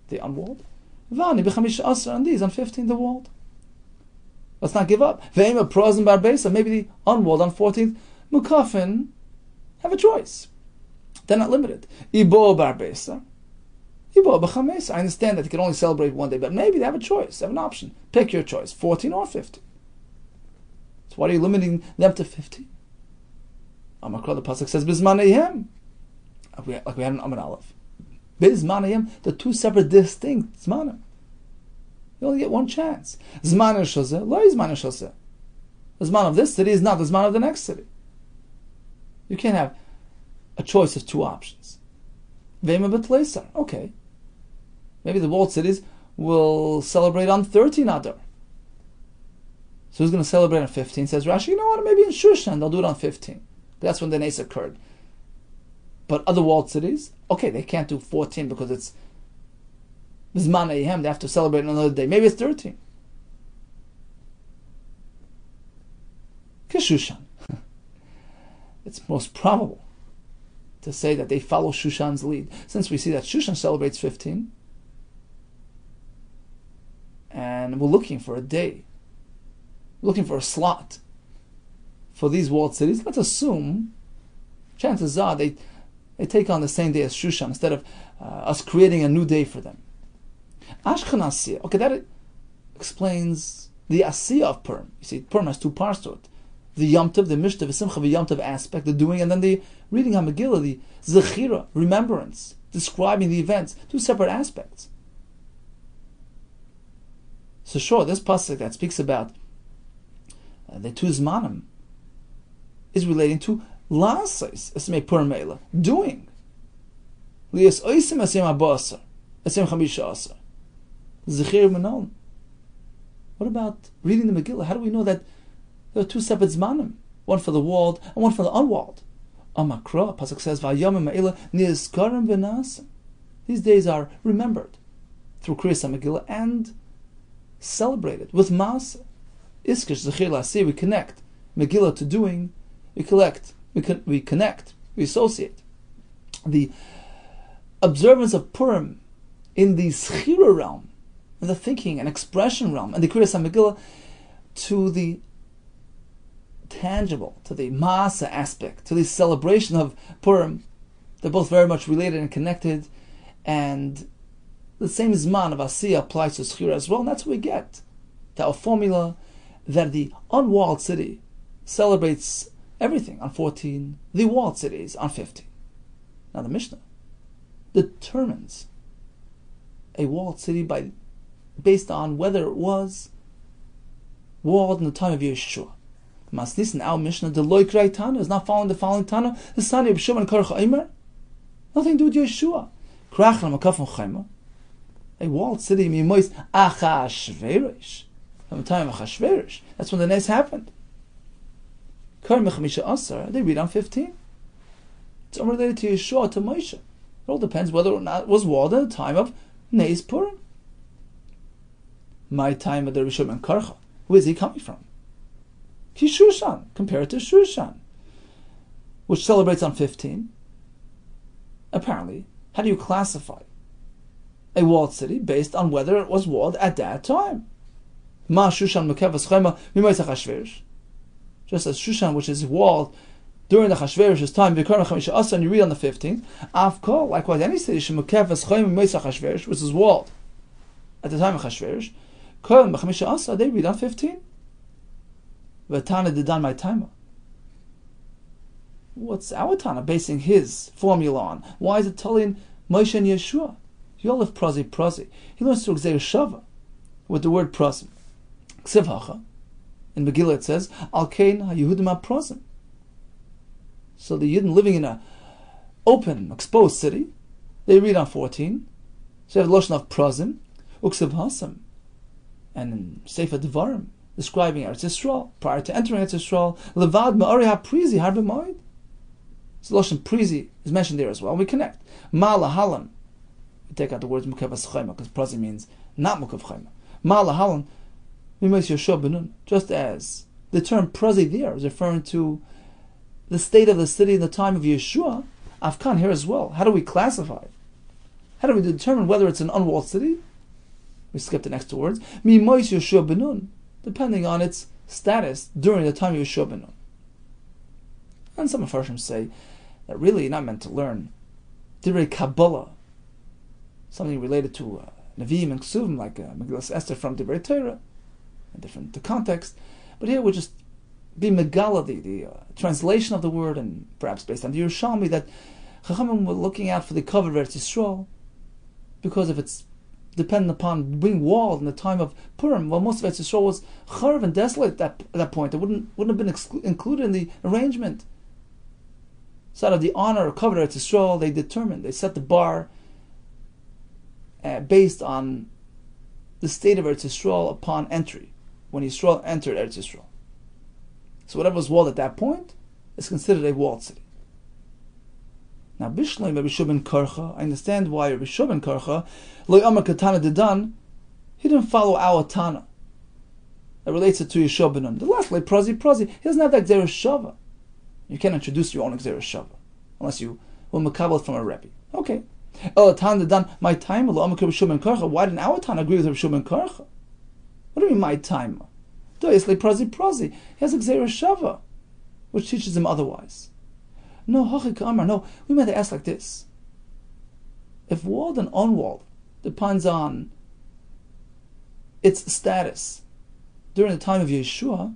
the unwalled. Vani b'chamish asar, and these on 15, the walled. Let's not give up. Ve'ema prozim bar beisa, maybe the unwalled on 14th. Mukafin have a choice. They're not limited. Ibo bar beisa, Ibo b'chames. I understand that they can only celebrate 1 day, but maybe they have a choice, they have an option. Pick your choice, 14 or 15. So why are you limiting them to 15? Amakra, the pasuk says Bizmanayim, like we had in Amud Aleph. Bizmanayim, the two separate distinct zmanim. You only get one chance. Zman shazeh, lo zman shazeh. The zman of this city is not the zman of the next city. You can't have a choice of two options. Vema betleisar, okay. Maybe the walled cities will celebrate on 13 Adar. So who's going to celebrate on 15? Says Rashi, you know what? Maybe in Shushan they'll do it on 15. That's when the Nes occurred. But other walled cities, okay, they can't do 14 because it's Zman Eihem, they have to celebrate another day. Maybe it's 13. Kishushan. It's most probable to say that they follow Shushan's lead. Since we see that Shushan celebrates 15, and we're looking for a day, looking for a slot for these walled cities, let's assume, chances are they take on the same day as Shushan instead of us creating a new day for them. Ashkan Asiyah, okay, that explains the Asiyah of Purim. You see, Purim has two parts to it. The Yom Tov, the Mishtav, the Simcha, the Yom Tov aspect, the doing, and then the reading HaMegillah, the Zechira, remembrance, describing the events, two separate aspects. So sure, this pasuk that speaks about the two Zmanim is relating to La'asais, Esmei Purim Meila, doing. Lias Oisim Esem Abasar, Esem Chamisha Asar. Zechir Menon. What about reading the Megillah? How do we know that there are two separate Zmanim? One for the walled and one for the unwalled. Amakra, pasuk says, Vayamim Meila Nizkarim V'Nasim. These days are remembered through Kriyas HaMegillah and celebrated with Maaseh. Iskish Zechir La'aseh, we connect Megillah to doing, we connect, we associate the observance of Purim in the Zechira realm, in the thinking and expression realm, and the Kriyas HaMegillah to the tangible, to the Maaseh aspect, to the celebration of Purim. They're both very much related and connected, and the same Zman of Asiyah applies to Zechira as well, and that's what we get. Our formula that the unwalled city celebrates everything on 14, the walled cities on 15. Now the Mishnah determines a walled city based on whether it was walled in the time of Yeshua. Masnis in our Mishnah, the Loikrai Tana is not following the following Tana. The Sani of Shimon Karcha Eimer, nothing to do with Yeshua. Krachlan Makafon Chayma, a walled city, Mimois Achashverosh, from the time of Achashverosh. That's when the Nes happened. Kar Mechamisha Asar, they read on 15. It's unrelated to Yeshua, to Moshe. It all depends whether or not it was walled at the time of Nes Purim. My time of the Rishon and Karcha. Where is he coming from? Kishushan, compared to Shushan, which celebrates on 15. Apparently, how do you classify a walled city based on whether it was walled at that time? Ma Shushan Mekevas Chema Mimois Achashverosh. Just as Shushan, which is walled during the Achashverosh's time, V'Karma Chamisha Asa, and you read on the 15th. Avkol, likewise, any city Shemekevas Chema Mimois Achashverosh, which is walled at the time of Achashverosh, Kol Mechamisha Asa, they read on 15. V'Tana Didan my timer. What's our Tana basing his formula on? Why is it telling Moshe and Yeshua? Yolef Prazi. He learns through Gzeir Shava with the word Prazi. Ksiv Hacha. In Megillah it says, Al Kain HaYehudim HaPrazim. So the Yidden living in an open, exposed city, they read on 14. So you have the Lashon of Prazim, Uksiv Hasam. And in Sefer Devarim, describing Eretz Yisrael, prior to entering Eretz Yisrael, Levad Ma'ari HaPrizi Harbe Moed. So Lashon Prizi is mentioned there as well. We connect. Ma Lahalan. We take out the words Mukevas Chayma, because Prazi means not Mukev Chayma. Ma Lahalan, Mimois Yeshua Benun. Just as the term Prazi there is referring to the state of the city in the time of Yeshua, Afkan here as well. How do we classify? How do we determine whether it's an unwalled city? We skip the next two words. Mimois Yeshua Benun, depending on its status during the time of Yeshua Benun. And some Mepharshim say that really you're not meant to learn Divrei Kabbalah, something related to Nevi'im and Ksuvim, like Megillah Esther from Divrei Torah, a different context. But here we'll just be Megillah, the translation of the word, and perhaps based on the Yerushalmi, that Chachamim were looking out for the cover of Eretz Yisrael, because if it's dependent upon being walled in the time of Purim, well, most of Eretz Yisrael was charv and desolate at that point. It wouldn't have been included in the arrangement. So out of the honor of covered Eretz Yisrael, they set the bar based on the state of Eretz Yisrael upon entry, when Yisrael entered Eretz Yisrael. So whatever was walled at that point is considered a walled city. Now, Bishleim Rabbi Yehuda ben Karcha, I understand why Rabbi Yehuda ben Karcha, Lo Amar Katana Dedan, he didn't follow our Tana. That relates it to Yeshua ben Nun. The last, like Prazi, he doesn't have that Gzeir Shava. You can't introduce your own Gzeir Shava unless you will makabel it from a Rebbe. Okay. El Tana Dedan, my time, Lo Amar Rabbi Yehuda ben Karcha. Why didn't our Tana agree with Rabbi Yehuda ben Karcha? What do you mean, my time? Doisle prazi prazi. He has a Gzeira Shava, which teaches him otherwise. No, Hachik Amar, no, we might ask like this. If walled and unwalled depends on its status during the time of Yeshua,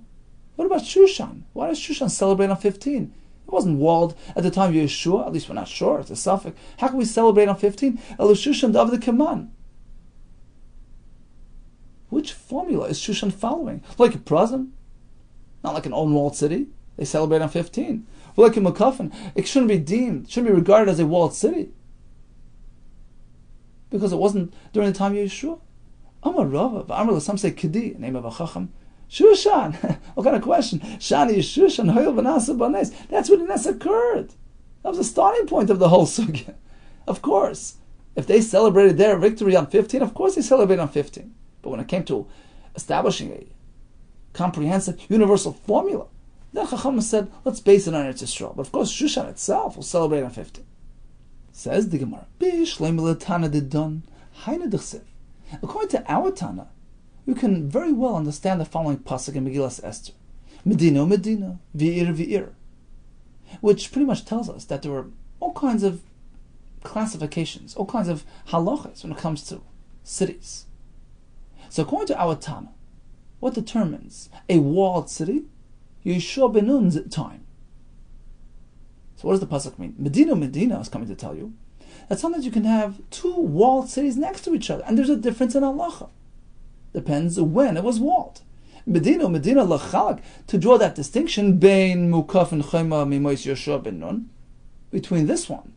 what about Shushan? Why does Shushan celebrate on 15? It wasn't walled at the time of Yeshua, at least we're not sure, it's a suffix. How can we celebrate on 15? Elu Shushan Dav the Kaman. Which formula is Shushan following? Like a Prazim? Not like an unwalled city. They celebrate on 15. Or like a Mukafan. It shouldn't be deemed, shouldn't be regarded as a walled city. Because it wasn't during the time of Yeshua. Amar Rava, some say Kedi, name of a Chacham. Shushan. What kind of question? Shani is Shushan, Hoyel Vanasa Banes. That's when the Ness occurred. That was the starting point of the whole sugya. Of course. If they celebrated their victory on 15, of course they celebrated on 15. But when it came to establishing a comprehensive, universal formula, then Chacham said, let's base it on Eretz Yisrael. But of course, Shushan itself will celebrate on 15. Says the Gemara, according to our Tana, you can very well understand the following pasuk in Megillah Esther. Medina, Medina, V'ir, V'ir. Which pretty much tells us that there were all kinds of classifications, all kinds of halachas when it comes to cities. So according to our Tana, what determines a walled city? Yeshua ben Nun's time. So what does the pasuk mean? Medina, Medina is coming to tell you that sometimes you can have two walled cities next to each other, and there's a difference in halacha. Depends when it was walled. Medina, Medina lachalak, to draw that distinction bein mukaf and chayma mimois Yeshua ben Nun, between this one,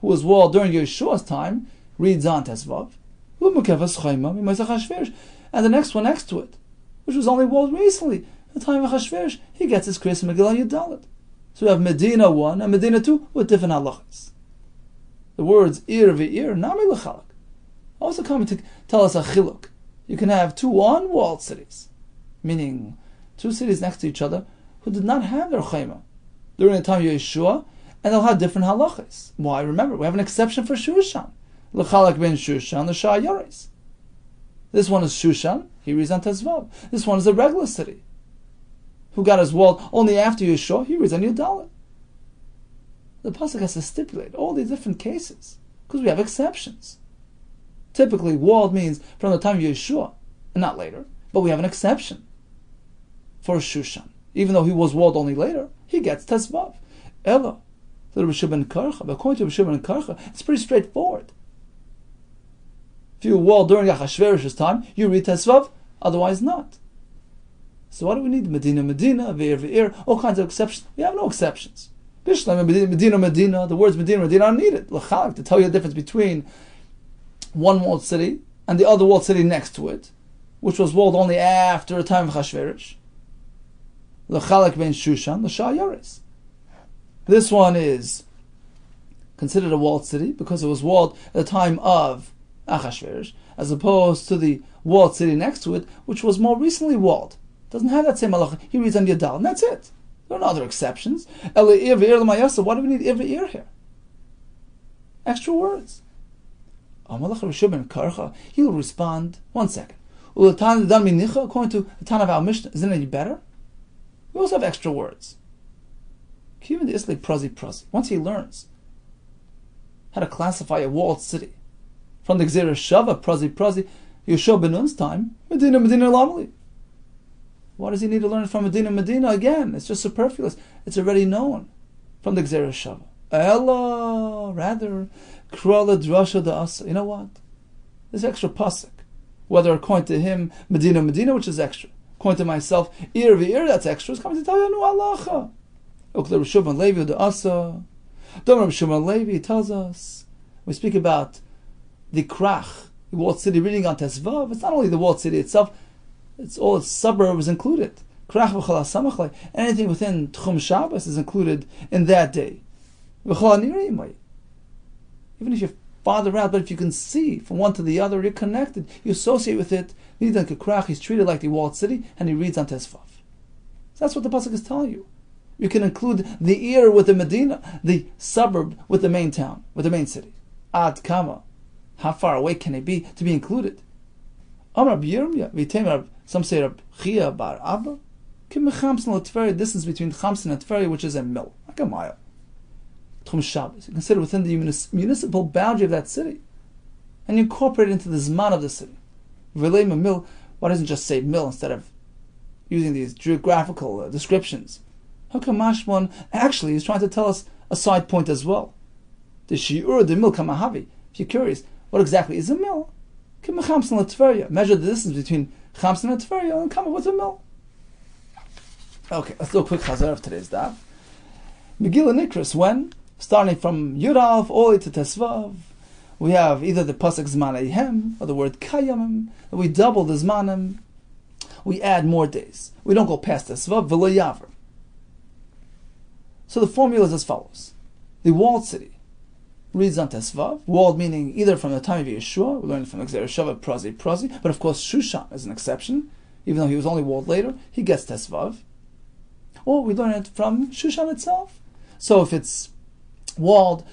who was walled during Yeshua's time, reads on Tesvav, and the next one next to it, which was only walled recently, the time of Achashverosh, he gets his Kriyas Megillah Yudalit. So we have Medina 1 and Medina 2 with different halachas. The words ir v'ir, nami l'chalak, also coming to tell us a chiluk. You can have two unwalled cities, meaning two cities next to each other, who did not have their chayma during the time of Yeshua, and they'll have different halachas. Why? Remember, we have an exception for Shushan. L'chalak ben Shushan, l'shah yaris. This one is Shushan, he reads on Tezvav. This one is a regular city, who got his walled only after Yeshua, he reads on Yudalit. The pasuk has to stipulate all these different cases, because we have exceptions. Typically, walled means from the time of Yeshua, and not later, but we have an exception for Shushan. Even though he was walled only later, he gets Tezvav. Ella, the Rabbi ben Karcha, but according to Rabbi ben Karcha, it's pretty straightforward. If you walled during Achashverosh's time, you read Tezvav, otherwise not. So why do we need Medina, Medina, Ve'ir, Ve'ir, all kinds of exceptions? We have no exceptions. Medina, Medina, the words Medina, Medina are needed. L'chalak, to tell you the difference between one walled city and the other walled city next to it, which was walled only after the time of Achashverosh. L'chalak ben Shushan, l'shah yaris. This one is considered a walled city because it was walled at the time of Achashverosh, as opposed to the walled city next to it, which was more recently walled. Doesn't have that same halacha. He reads on Yadal, and that's it. There are no other exceptions. Why do we need every ear here? Extra words. He will respond, 1 second. According to the Tana of our Mishnah, isn't it any better? We also have extra words. Once he learns how to classify a walled city from the Gzeira Shava, prazi, Yeshua ben Nun's time, Medina, Medina Lamali. Why does he need to learn it from Medina, Medina again? It's just superfluous. It's already known from the Gzeira Shava. Ella, rather, Krala Drasha Da'asa. You know what? This extra pasuk, whether according to him, Medina, Medina, which is extra, according to myself, Ir v'ir, that's extra, is coming to tell you, no halacha. Ukla Rishubban Levi Da'asa. Dom Rishubban Levi tells us, we speak about the Krach, the walled city, reading on Tesvav. It's not only the walled city itself, it's all its suburbs included. Krach v'chol hasamachlei. Anything within Tchum Shabbos is included in that day. V'chol haniriyimai. Even if you're farther out, but if you can see from one to the other, you're connected, you associate with it. Nidan Krach, he's treated like the walled city, and he reads on Tesvav. So that's what the pasuk is telling you. You can include the ear with the Medina, the suburb with the main town, with the main city. Ad kama. How far away can it be to be included? Rabbi Yirmiyah, v'itei Some say Rab Chia bar Abba, kimechamsin l'tferi, distance between Chamsin and Tferi, which is a mil, like a mile. Tchum Shabbos, you consider within the municipal boundary of that city, and you incorporate it into the Zman of the city. V'leim a mil, why doesn't it just say mil instead of using these geographical descriptions? Hakamashmon actually is trying to tell us a side point as well. The shiur the mil kamahavi. If you're curious, what exactly is a mil? Kimechamsin l'tferia. Measure the distance between Chamsin and Tferia and come up with a mil. Okay, let's do a quick chazar of today's daf. Megillah Nikras, when? Starting from Yud Aleph all the way to Tesvav, we have either the pasuk Zmaneihem or the word Kayamim. We double the Zmanim. We add more days. We don't go past Tesvav, V'lo Yaver. So the formula is as follows. The walled city reads on Tesvav, walled meaning either from the time of Yeshua, we learned from Xer Shava, Prazi, but of course Shushan is an exception, even though he was only walled later, he gets Tesvav. Or we learn it from Shushan itself. So if it's walled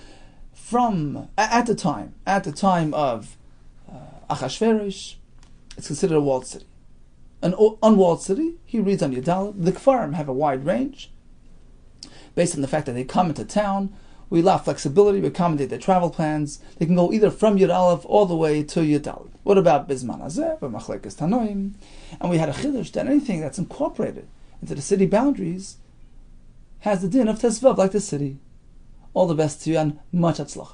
from, at the time of Achashverosh, it's considered a walled city. An unwalled city, he reads on Yudalad. The Kfarim have a wide range, based on the fact that they come into town. We allow flexibility, we accommodate their travel plans. They can go either from Yud Aleph all the way to Yud Aleph. What about Bizman Hazeh, Machlekes Tanoim? And we had a chiddush that anything that's incorporated into the city boundaries has the din of Tesvav, like the city. All the best to you and much atzlach.